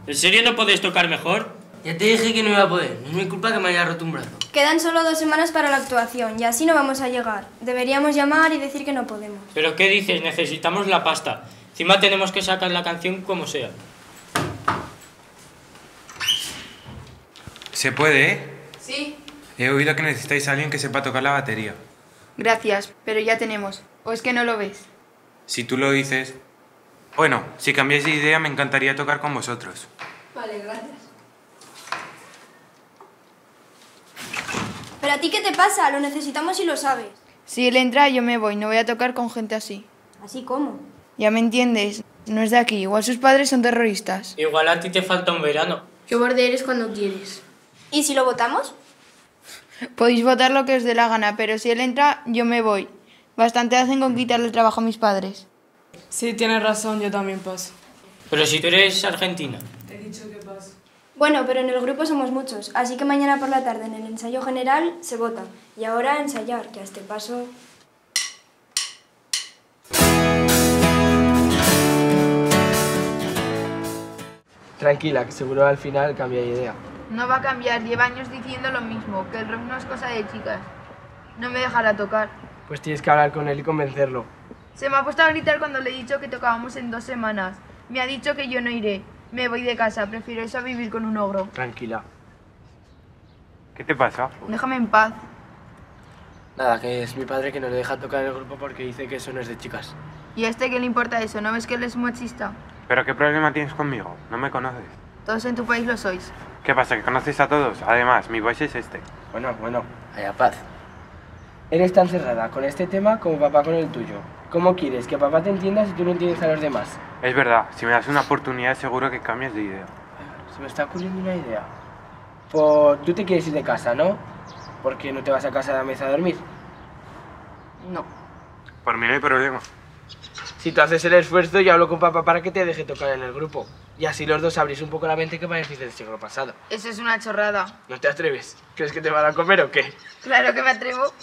¿En serio no podéis tocar mejor? Ya te dije que no iba a poder. No es mi culpa que me haya roto un brazo. Quedan solo 2 semanas para la actuación y así no vamos a llegar. Deberíamos llamar y decir que no podemos. ¿Pero qué dices? Necesitamos la pasta. Encima tenemos que sacar la canción como sea. ¿Se puede, eh? Sí. He oído que necesitáis a alguien que sepa tocar la batería. Gracias, pero ya tenemos. ¿O es que no lo ves? Si tú lo dices... Bueno, si cambiáis de idea me encantaría tocar con vosotros. Vale, gracias. ¿Pero a ti qué te pasa? Lo necesitamos y lo sabes. Si él entra, yo me voy. No voy a tocar con gente así. ¿Así cómo? Ya me entiendes. No es de aquí. Igual sus padres son terroristas. Igual a ti te falta un verano. Qué borde eres cuando quieres. ¿Y si lo votamos? Podéis votar lo que os dé la gana, pero si él entra, yo me voy. Bastante hacen con quitarle el trabajo a mis padres. Sí, tienes razón, yo también paso. Pero si tú eres argentina. He dicho que paso. Bueno, pero en el grupo somos muchos, así que mañana por la tarde en el ensayo general se vota. Y ahora a ensayar, que a este paso... Tranquila, que seguro al final cambia de idea. No va a cambiar. Lleva años diciendo lo mismo, que el rock no es cosa de chicas. No me dejará tocar. Pues tienes que hablar con él y convencerlo. Se me ha puesto a gritar cuando le he dicho que tocábamos en 2 semanas. Me ha dicho que yo no iré. Me voy de casa. Prefiero eso a vivir con un ogro. Tranquila. ¿Qué te pasa? Déjame en paz. Nada, que es mi padre que no le deja tocar en el grupo porque dice que eso no es de chicas. ¿Y a este qué le importa eso? ¿No ves que él es machista? ¿Pero qué problema tienes conmigo? No me conoces. Todos en tu país lo sois. ¿Qué pasa? ¿Que conoces a todos? Además, mi voice es este. Bueno, haya paz. Eres tan cerrada con este tema como papá con el tuyo. ¿Cómo quieres que papá te entienda si tú no entiendes a los demás? Es verdad, si me das una oportunidad seguro que cambias de idea. Se me está ocurriendo una idea. Pues tú te quieres ir de casa, ¿no? ¿Por qué no te vas a casa de la mesa a dormir? No. Por mí no hay problema. Si tú haces el esfuerzo, yo hablo con papá para que te deje tocar en el grupo. Y así los dos abrís un poco la mente que parecéis del siglo pasado. Eso es una chorrada. ¿No te atreves? ¿Crees que te van a comer o qué? Claro que me atrevo.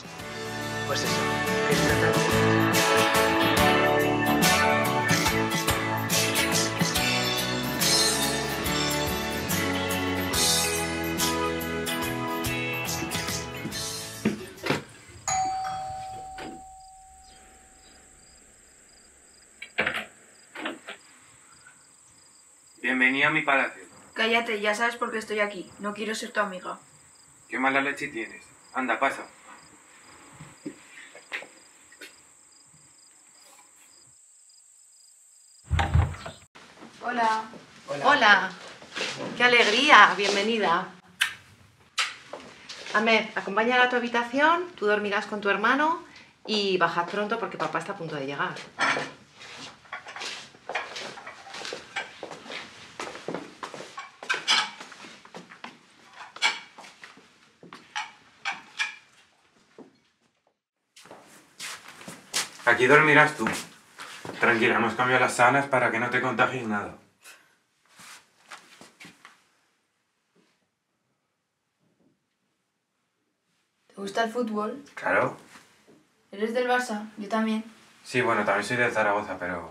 Pues eso. Disfruta. Bienvenida a mi palacio. Cállate, ya sabes por qué estoy aquí. No quiero ser tu amiga. Qué mala leche tienes. Anda, pasa. Hola. Hola. Qué alegría. Bienvenida. Ahmed, acompáñala a tu habitación, tú dormirás con tu hermano y bajad pronto porque papá está a punto de llegar. Aquí dormirás tú. Tranquila, hemos cambiado las sábanas para que no te contagies nada. ¿Te gusta el fútbol? Claro. ¿Eres del Barça? Yo también. Sí, bueno, también soy de Zaragoza, pero...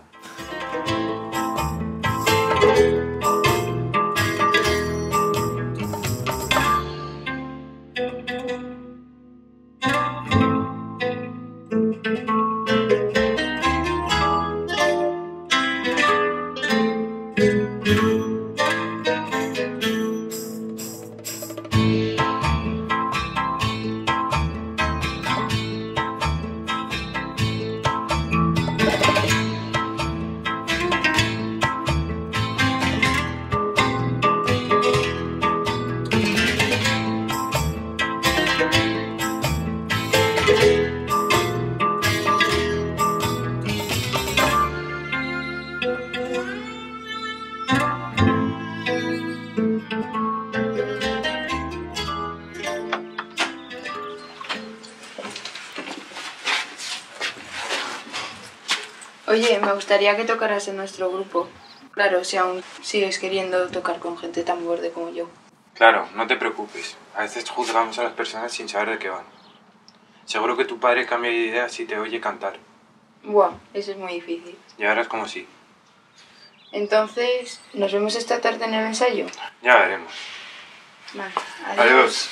Oye, me gustaría que tocaras en nuestro grupo. Claro, si aún sigues queriendo tocar con gente tan borde como yo. Claro, no te preocupes. A veces juzgamos a las personas sin saber de qué van. Seguro que tu padre cambia de idea si te oye cantar. Buah, eso es muy difícil. Y ahora es como sí. Entonces, ¿nos vemos esta tarde en el ensayo? Ya veremos. Vale, Adiós.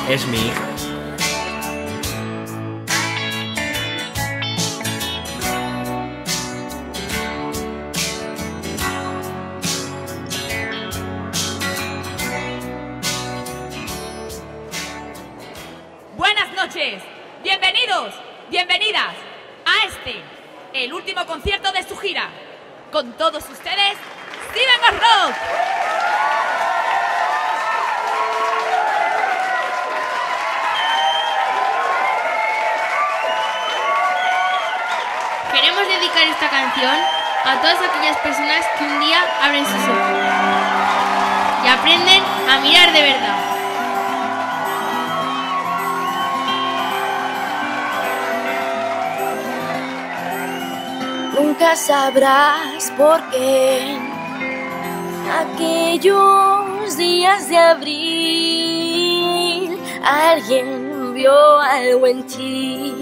Es mi hija. Buenas noches, bienvenidos, bienvenidas a el último concierto de su gira. Con todos ustedes, Steven Rock. Queremos dedicar esta canción a todas aquellas personas que un día abren sus ojos y aprenden a mirar de verdad. Nunca sabrás por qué aquellos días de abril alguien vio algo en ti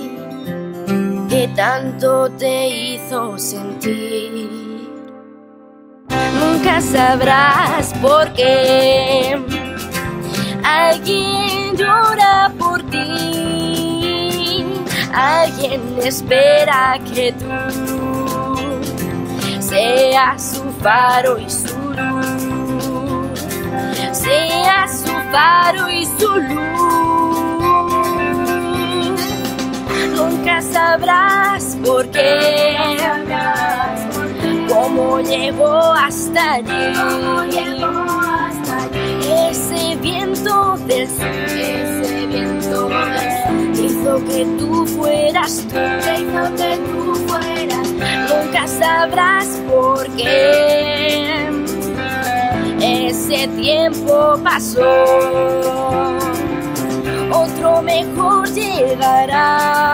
que tanto te hizo sentir. Nunca sabrás por qué alguien llora por ti, alguien espera que tú seas su faro y su luz, seas su faro y su luz. Nunca sabrás por qué, cómo llegó hasta allí, ese viento del sur, ese viento hizo que tú fueras tú, Nunca sabrás por qué ese tiempo pasó, otro mejor llegará.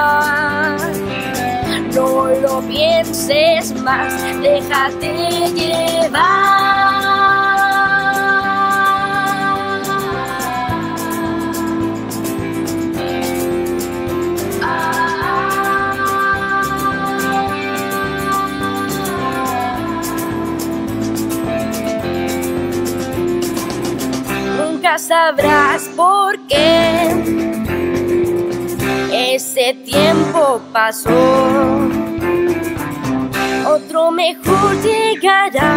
No lo pienses más, déjate llevar. Nunca sabrás por qué ese tiempo pasó, otro mejor llegará.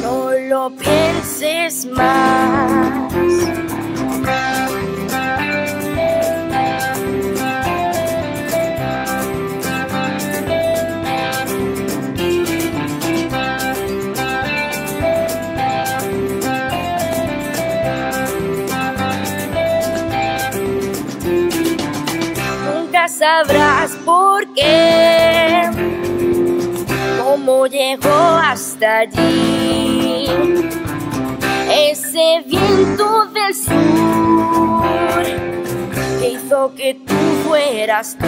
No lo pienses más. Nunca sabrás por qué, cómo llegó hasta allí, ese viento del sur que hizo que tú fueras tú.